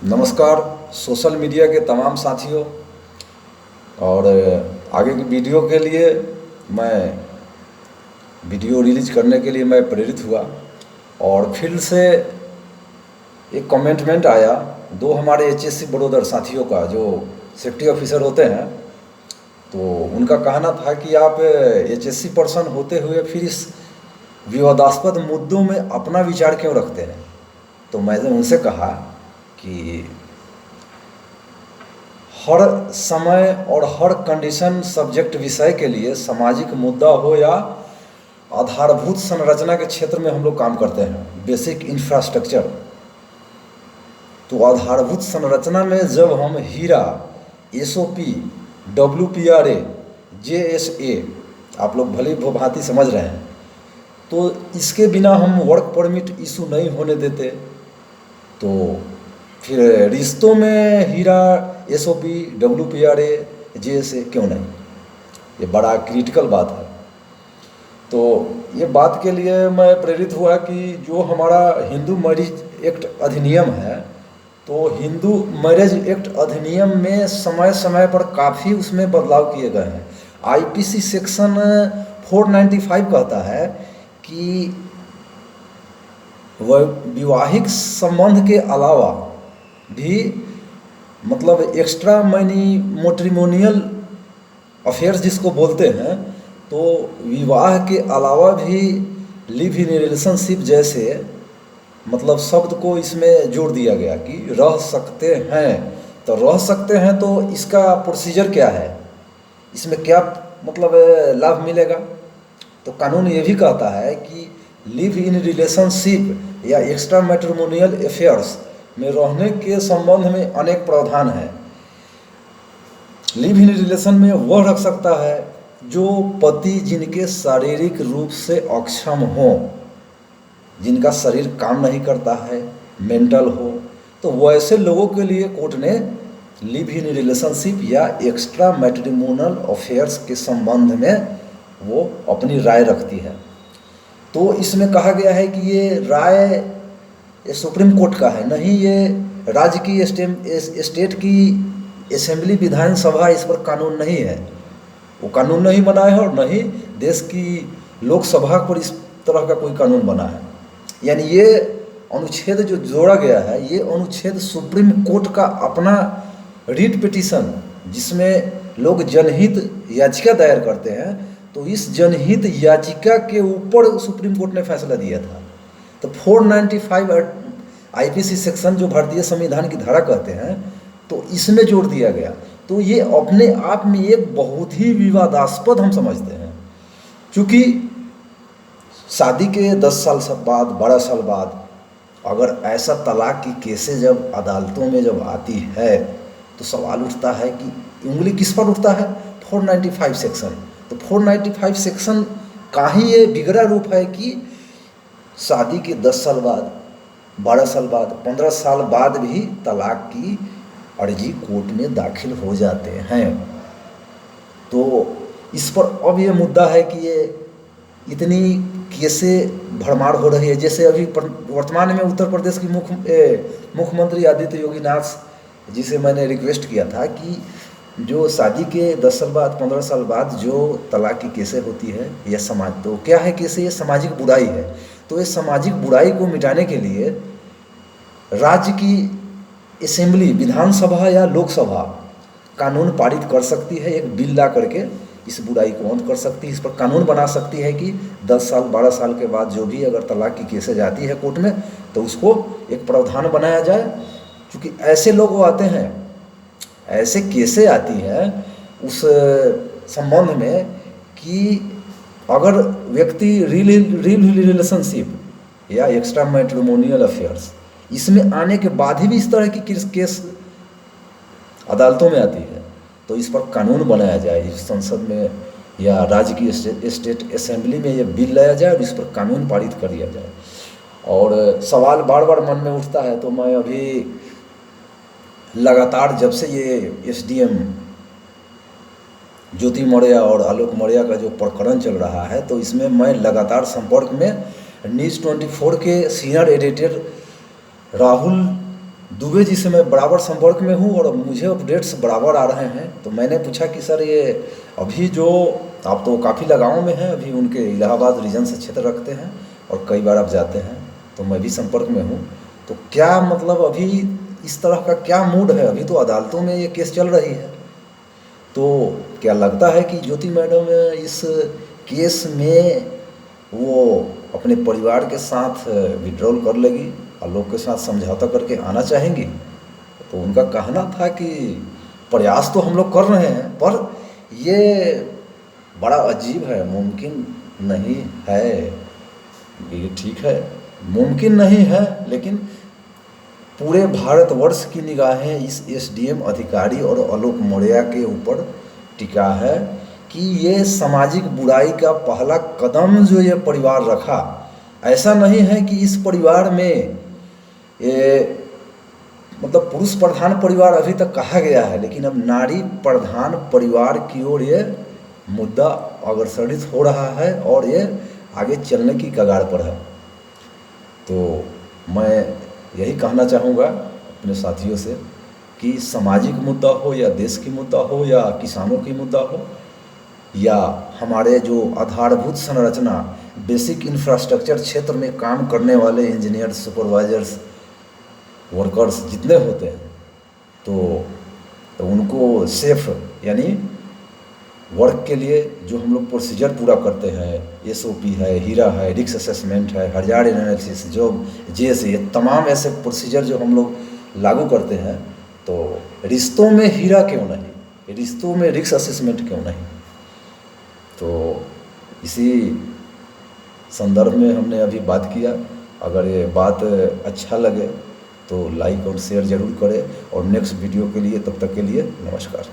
नमस्कार social media के तमाम साथियों। और आगे की वीडियो के लिए मैं वीडियो रिलीज करने के लिए मैं प्रेरित हुआ और फील्ड से एक कमेंटमेंट आया दो हमारे एचएससी बड़ौदा साथियों का जो सेफ्टी ऑफिसर होते हैं। तो उनका कहना था कि आप एचएससी पर्सन होते हुए फिर इस विवादास्पद मुद्दों में अपना विचार क्यों रखते हैं। तो मैंने उनसे कहा कि हर समय और हर कंडीशन सब्जेक्ट विषय के लिए सामाजिक मुद्दा हो या आधारभूत संरचना के क्षेत्र में हम लोग काम करते हैं, बेसिक इंफ्रास्ट्रक्चर। तो आधारभूत संरचना में जब हम हीरा, एसओपी, डब्ल्यूपीआरए, जेएसए, आप लोग भली भांति समझ रहे हैं, तो इसके बिना हम वर्क परमिट इशू नहीं होने देते। तो फिर रिश्तों में हीरा, एसओपी, डब्ल्यूपीआरए, जेएसए क्यों नहीं? ये बड़ा क्रिटिकल बात है। तो ये बात के लिए मैं प्रेरित हुआ कि जो हमारा हिंदू मैरिज एक्ट अधिनियम है, तो हिंदू मैरिज एक्ट अधिनियम में समय समय पर काफ़ी उसमें बदलाव किए गए हैं। आईपीसी सेक्शन 495 कहता है कि वह विवाहिक संबंध के अलावा भी मतलब एक्स्ट्रा मैट्रिमोनियल अफेयर्स जिसको बोलते हैं, तो विवाह के अलावा भी लिव इन रिलेशनशिप जैसे मतलब शब्द को इसमें जोड़ दिया गया कि रह सकते हैं। तो रह सकते हैं तो इसका प्रोसीजर क्या है, इसमें क्या मतलब लाभ मिलेगा? तो कानून ये भी कहता है कि लिव इन रिलेशनशिप या एक्स्ट्रा मैट्रिमोनियल अफेयर्स में रहने के संबंध में अनेक प्रावधान हैं। लिव इन रिलेशन में वह रख सकता है जो पति जिनके शारीरिक रूप से अक्षम हो, जिनका शरीर काम नहीं करता है, मेंटल हो, तो वैसे लोगों के लिए कोर्ट ने लिव इन रिलेशनशिप या एक्स्ट्रा मैट्रिमोनियल अफेयर्स के संबंध में वो अपनी राय रखती है। तो इसमें कहा गया है कि ये राय ये सुप्रीम कोर्ट का है, नहीं ये राज्य की स्टेट की असेंबली विधानसभा इस पर कानून नहीं है, वो कानून नहीं बना है और नहीं देश की लोकसभा पर इस तरह का कोई कानून बना है। यानी ये अनुच्छेद जो जोड़ा गया है, ये अनुच्छेद सुप्रीम कोर्ट का अपना रीट पिटीशन, जिसमें लोग जनहित याचिका दायर करते हैं, तो इस जनहित याचिका के ऊपर सुप्रीम कोर्ट ने फैसला दिया था। तो 495 आईपीसी सेक्शन जो भारतीय संविधान की धारा कहते हैं, तो इसमें जोड़ दिया गया। तो ये अपने आप में एक बहुत ही विवादास्पद हम समझते हैं, क्योंकि शादी के 10 साल बाद, 12 साल बाद अगर ऐसा तलाक की केसें जब अदालतों में जब आती है, तो सवाल उठता है कि उंगली किस पर उठता है? 495 सेक्शन। तो 495 सेक्शन का ही ये बिगड़ा रूप है कि शादी के 10 साल बाद, 12 साल बाद, 15 साल बाद भी तलाक की अर्जी कोर्ट में दाखिल हो जाते हैं। तो इस पर अब ये मुद्दा है कि ये इतनी केसें भरमार हो रही है। जैसे अभी वर्तमान में उत्तर प्रदेश की मुख्यमंत्री आदित्य योगीनाथ जी से मैंने रिक्वेस्ट किया था कि जो शादी के 10 साल बाद, 15 साल बाद जो तलाक की केसें होती है, यह समाज तो क्या है केसें, ये सामाजिक बुराई है। तो इस सामाजिक बुराई को मिटाने के लिए राज्य की असेंबली, विधानसभा या लोकसभा कानून पारित कर सकती है, एक बिल ला करके इस बुराई को अंत कर सकती है। इस पर कानून बना सकती है कि 10 साल, 12 साल के बाद जो भी अगर तलाक की केसें जाती है कोर्ट में, तो उसको एक प्रावधान बनाया जाए। क्योंकि ऐसे लोग वो आते हैं, ऐसे केसें आती हैं उस संबंध में कि अगर व्यक्ति रियल रिलेशनशिप या एक्स्ट्रा मैट्रिमोनियल अफेयर्स इसमें आने के बाद ही भी इस तरह की केस अदालतों में आती है, तो इस पर कानून बनाया जाए, इस संसद में या राज्य की स्टेट असेंबली में ये बिल लाया जाए और इस पर कानून पारित कर दिया जाए। और सवाल बार बार मन में उठता है, तो मैं अभी लगातार जब से ये एसडीएम ज्योति मौर्य और आलोक मौर्य का जो प्रकरण चल रहा है, तो इसमें मैं लगातार संपर्क में न्यूज़ 24 के सीनियर एडिटर राहुल दुबे जी से मैं बराबर संपर्क में हूँ और मुझे अपडेट्स बराबर आ रहे हैं। तो मैंने पूछा कि सर ये अभी जो आप तो काफ़ी लगाव में हैं, अभी उनके इलाहाबाद रीजन से क्षेत्र रखते हैं और कई बार आप जाते हैं, तो मैं भी संपर्क में हूँ। तो क्या मतलब अभी इस तरह का क्या मूड है? अभी तो अदालतों में ये केस चल रही है, तो क्या लगता है कि ज्योति मैडम इस केस में वो अपने परिवार के साथ विड्रॉल कर लेगी, आलोक के साथ समझौता करके आना चाहेंगी? तो उनका कहना था कि प्रयास तो हम लोग कर रहे हैं, पर ये बड़ा अजीब है, मुमकिन नहीं है। ये ठीक है, मुमकिन नहीं है, लेकिन पूरे भारतवर्ष की निगाहें इस एसडीएम अधिकारी और आलोक मौर्य के ऊपर टिका है कि ये सामाजिक बुराई का पहला कदम जो ये परिवार रखा। ऐसा नहीं है कि इस परिवार में ये मतलब पुरुष प्रधान परिवार अभी तक कहा गया है, लेकिन अब नारी प्रधान परिवार की ओर ये मुद्दा अग्रसरित हो रहा है और ये आगे चलने की कगार पर है। तो मैं यही कहना चाहूँगा अपने साथियों से कि सामाजिक मुद्दा हो या देश की मुद्दा हो या किसानों की मुद्दा हो या हमारे जो आधारभूत संरचना बेसिक इंफ्रास्ट्रक्चर क्षेत्र में काम करने वाले इंजीनियर, सुपरवाइजर्स, वर्कर्स जितने होते हैं, तो उनको सेफ यानी वर्क के लिए जो हम लोग प्रोसीजर पूरा करते हैं, एसओपी है, हीरा है, रिस्क असेसमेंट है, हजार्ड एनालिसिस, जो जेएसए, ये तमाम ऐसे प्रोसीजर जो हम लोग लागू करते हैं, तो रिश्तों में हीरा क्यों नहीं, रिश्तों में रिस्क असेसमेंट क्यों नहीं? तो इसी संदर्भ में हमने अभी बात किया। अगर ये बात अच्छा लगे तो लाइक और शेयर ज़रूर करें, और नेक्स्ट वीडियो के लिए तब तक के लिए नमस्कार।